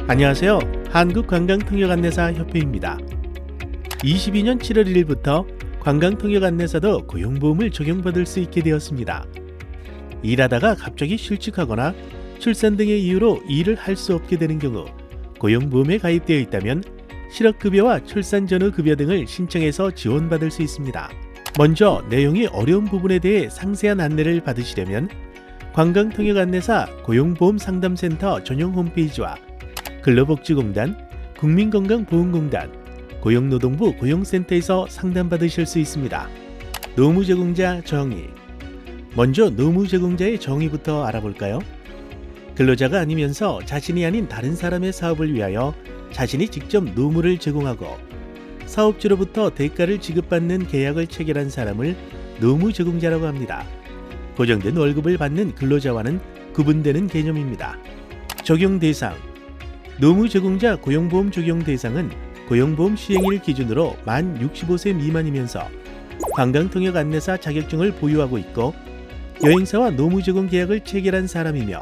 안녕하세요. 한국관광통역안내사협회입니다. 22년 7월 1일부터 관광통역안내사도 고용보험을 적용받을 수 있게 되었습니다. 일하다가 갑자기 실직하거나 출산 등의 이유로 일을 할 수 없게 되는 경우 고용보험에 가입되어 있다면 실업급여와 출산 전후 급여 등을 신청해서 지원받을 수 있습니다. 먼저 내용이 어려운 부분에 대해 상세한 안내를 받으시려면 관광통역안내사 고용보험상담센터 전용 홈페이지와 근로복지공단, 국민건강보험공단, 고용노동부 고용센터에서 상담받으실 수 있습니다. 노무제공자 정의. 먼저 노무제공자의 정의부터 알아볼까요? 근로자가 아니면서 자신이 아닌 다른 사람의 사업을 위하여 자신이 직접 노무를 제공하고 사업주로부터 대가를 지급받는 계약을 체결한 사람을 노무제공자라고 합니다. 고정된 월급을 받는 근로자와는 구분되는 개념입니다. 적용 대상. 노무제공자 고용보험 적용 대상은 고용보험 시행일 기준으로 만 65세 미만이면서 관광통역안내사 자격증을 보유하고 있고 여행사와 노무제공 계약을 체결한 사람이며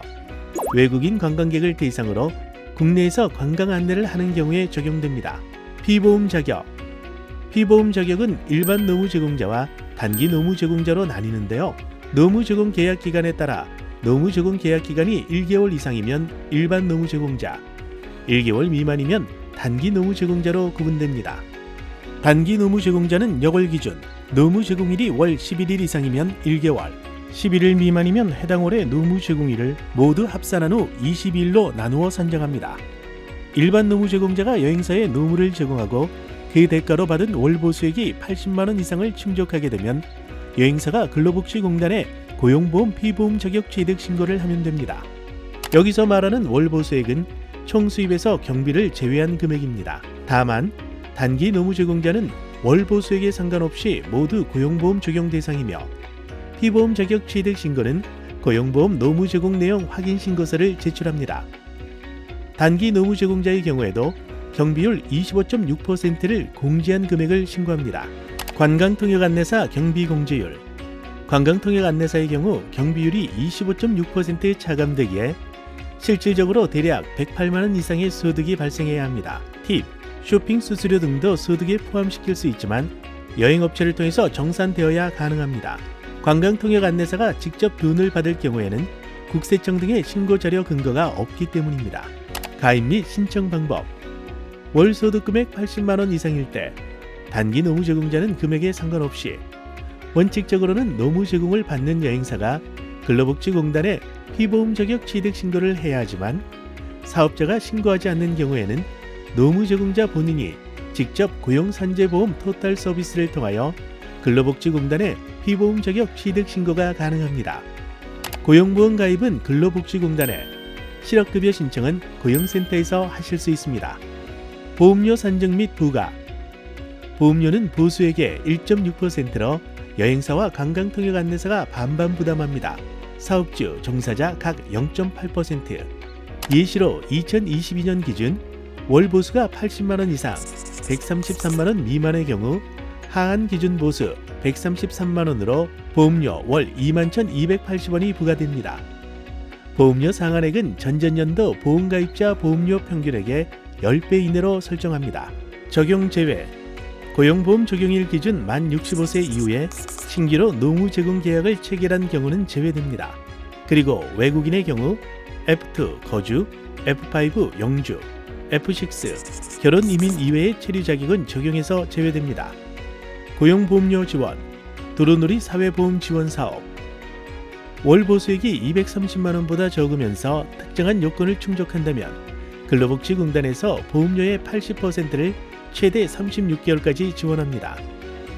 외국인 관광객을 대상으로 국내에서 관광 안내를 하는 경우에 적용됩니다. 피보험 자격. 피보험 자격은 일반 노무제공자와 단기 노무제공자로 나뉘는데요. 노무제공 계약 기간에 따라 노무제공 계약 기간이 1개월 이상이면 일반 노무제공자, 1개월 미만이면 단기 노무제공자로 구분됩니다. 단기 노무제공자는 여월 기준 노무제공일이 월 11일 이상이면 1개월, 11일 미만이면 해당 월의 노무제공일을 모두 합산한 후 22일로 나누어 산정합니다. 일반 노무제공자가 여행사에 노무를 제공하고 그 대가로 받은 월 보수액이 80만 원 이상을 충족하게 되면 여행사가 근로복지공단에 고용보험 피보험 자격 취득 신고를 하면 됩니다. 여기서 말하는 월 보수액은 총 수입에서 경비를 제외한 금액입니다. 다만 단기 노무제공자는 월 보수액에 상관없이 모두 고용보험 적용 대상이며 피보험 자격 취득 신고는 고용보험 노무제공 내용 확인 신고서를 제출합니다. 단기 노무제공자의 경우에도 경비율 25.6%를 공제한 금액을 신고합니다. 관광통역안내사 경비공제율. 관광통역안내사의 경우 경비율이 25.6%에 차감되기에 실질적으로 대략 108만 원 이상의 소득이 발생해야 합니다. 팁, 쇼핑 수수료 등도 소득에 포함시킬 수 있지만 여행업체를 통해서 정산되어야 가능합니다. 관광통역안내사가 직접 돈을 받을 경우에는 국세청 등의 신고자료 근거가 없기 때문입니다. 가입 및 신청 방법. 월 소득금액 80만 원 이상일 때 단기 노무제공자는 금액에 상관없이 원칙적으로는 노무제공을 받는 여행사가 근로복지공단에 피보험 자격 취득 신고를 해야 하지만 사업자가 신고하지 않는 경우에는 노무제공자 본인이 직접 고용산재보험 토탈 서비스를 통하여 근로복지공단에 피보험 자격 취득 신고가 가능합니다. 고용보험 가입은 근로복지공단에, 실업급여 신청은 고용센터에서 하실 수 있습니다. 보험료 산정 및 부과. 보험료는 보수액의 1.6%로 여행사와 관광통역안내사가 반반 부담합니다. 사업주, 종사자 각 0.8%. 예시로 2022년 기준 월 보수가 80만 원 이상, 133만 원 미만의 경우 하한 기준 보수 133만 원으로 보험료 월 21,280원이 부과됩니다. 보험료 상한액은 전전년도 보험가입자 보험료 평균액의 10배 이내로 설정합니다. 적용 제외. 고용보험 적용일 기준 만 65세 이후에 신규로 노무 제공 계약을 체결한 경우는 제외됩니다. 그리고 외국인의 경우 F2 거주, F5 영주, F6 결혼 이민 이외의 체류 자격은 적용해서 제외됩니다. 고용보험료 지원, 도로놀이 사회보험 지원 사업. 월 보수액이 230만 원보다 적으면서 특정한 요건을 충족한다면 근로복지공단에서 보험료의 80%를 최대 36개월까지 지원합니다.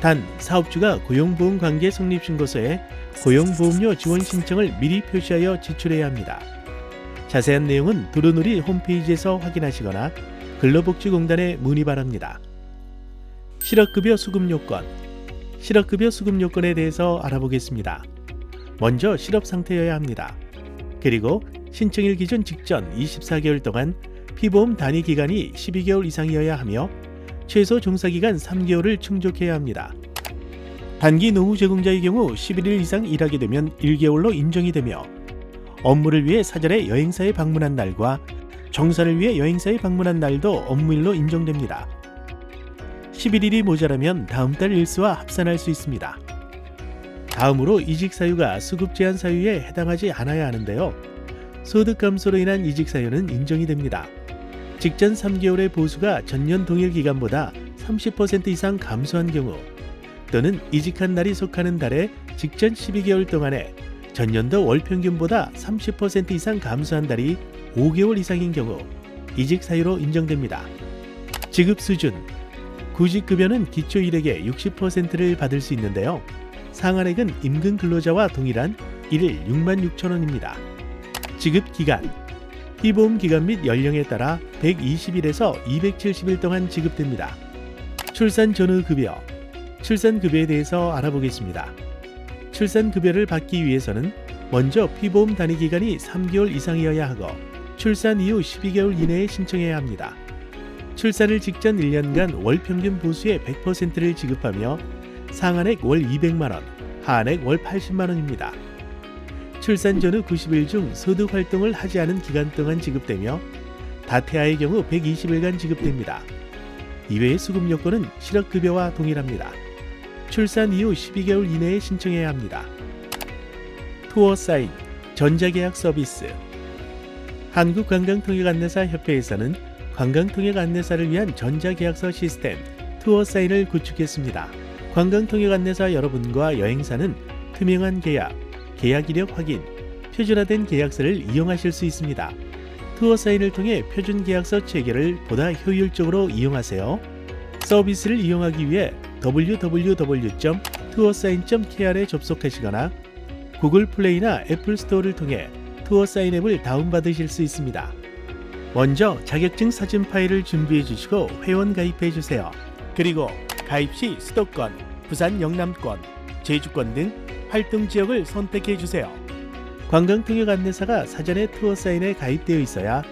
단, 사업주가 고용보험 관계 성립신고서에 고용보험료 지원 신청을 미리 표시하여 지출해야 합니다. 자세한 내용은 도로놀이 홈페이지에서 확인하시거나 근로복지공단에 문의 바랍니다. 실업급여 수급 요건. 실업급여 수급 요건에 대해서 알아보겠습니다. 먼저 실업 상태여야 합니다. 그리고 신청일 기준 직전 24개월 동안 피보험 단위 기간이 12개월 이상이어야 하며 최소 종사기간 3개월을 충족해야 합니다. 단기 노무제공자의 경우 11일 이상 일하게 되면 1개월로 인정이 되며 업무를 위해 사전에 여행사에 방문한 날과 정산을 위해 여행사에 방문한 날도 업무일로 인정됩니다. 11일이 모자라면 다음 달 일수와 합산할 수 있습니다. 다음으로 이직 사유가 수급 제한 사유에 해당하지 않아야 하는데요. 소득 감소로 인한 이직 사유는 인정이 됩니다. 직전 3개월의 보수가 전년 동일 기간보다 30% 이상 감소한 경우, 또는 이직한 날이 속하는 달에 직전 12개월 동안에 전년도 월 평균보다 30% 이상 감소한 달이 5개월 이상인 경우 이직 사유로 인정됩니다. 지급 수준, 구직급여는 기초일액의 60%를 받을 수 있는데요. 상한액은 임금 근로자와 동일한 1일 66,000원입니다. 지급 기간, 피보험 기간 및 연령에 따라 120일에서 270일 동안 지급됩니다. 출산 전후 급여, 출산급여에 대해서 알아보겠습니다. 출산급여를 받기 위해서는 먼저 피보험 단위 기간이 3개월 이상이어야 하고 출산 이후 12개월 이내에 신청해야 합니다. 출산을 직전 1년간 월 평균 보수의 100%를 지급하며 상한액 월 200만원, 하한액 월 80만원입니다. 출산 전후 90일 중 소득 활동을 하지 않은 기간 동안 지급되며 다태아의 경우 120일간 지급됩니다. 이외의 수급 요건은 실업급여와 동일합니다. 출산 이후 12개월 이내에 신청해야 합니다. 투어 사인, 전자계약 서비스. 한국관광통역안내사협회에서는 관광통역안내사를 위한 전자계약서 시스템 투어 사인을 구축했습니다. 관광통역안내사 여러분과 여행사는 투명한 계약, 계약 이력 확인, 표준화된 계약서를 이용하실 수 있습니다. 투어 사인을 통해 표준 계약서 체결을 보다 효율적으로 이용하세요. 서비스를 이용하기 위해 www.tuorsign.kr에 접속하시거나 구글 플레이나 애플 스토어를 통해 투어 사인 앱을 다운받으실 수 있습니다. 먼저 자격증 사진 파일을 준비해 주시고 회원 가입해 주세요. 그리고 가입 시 수도권, 부산 영남권, 제주권 등 활동 지역을 선택해 주세요. 관광통역 안내사가 사전에 투어 사인에 가입되어 있어야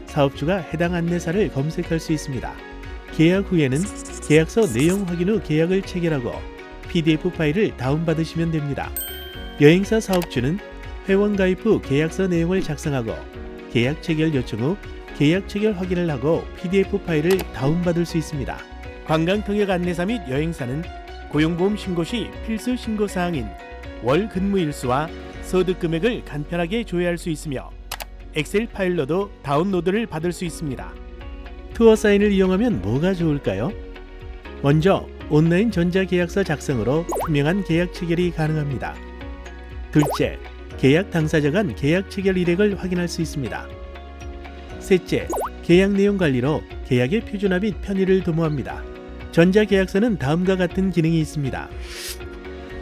사업주가 해당 안내사를 검색할 수 있습니다. 계약 후에는 계약서 내용 확인 후 계약을 체결하고 PDF 파일을 다운받으시면 됩니다. 여행사 사업주는 회원 가입 후 계약서 내용을 작성하고 계약 체결 요청 후 계약 체결 확인을 하고 PDF 파일을 다운받을 수 있습니다. 관광통역 안내사 및 여행사는 고용보험 신고 시 필수 신고사항인 월 근무 일수와 소득 금액을 간편하게 조회할 수 있으며 엑셀 파일로도 다운로드를 받을 수 있습니다. 투어 사인을 이용하면 뭐가 좋을까요? 먼저 온라인 전자계약서 작성으로 투명한 계약 체결이 가능합니다. 둘째, 계약 당사자 간 계약 체결 이력을 확인할 수 있습니다. 셋째, 계약 내용 관리로 계약의 표준화 및 편의를 도모합니다. 전자계약서는 다음과 같은 기능이 있습니다.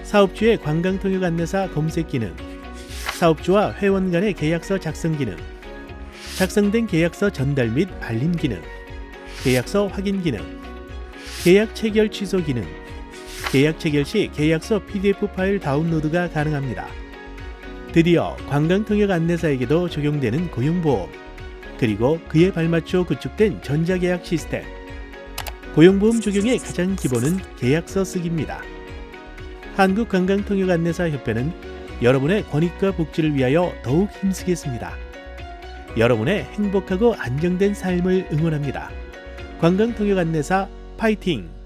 사업주의 관광통역 안내사 검색 기능, 사업주와 회원 간의 계약서 작성 기능, 작성된 계약서 전달 및 발림 기능, 계약서 확인 기능, 계약 체결 취소 기능, 계약 체결 시 계약서 PDF 파일 다운로드가 가능합니다. 드디어 관광통역 안내사에게도 적용되는 고용보험, 그리고 그에 발맞춰 구축된 전자계약 시스템. 고용보험 적용의 가장 기본은 계약서 쓰기입니다. 한국관광통역안내사협회는 여러분의 권익과 복지를 위하여 더욱 힘쓰겠습니다. 여러분의 행복하고 안정된 삶을 응원합니다. 관광통역안내사 파이팅!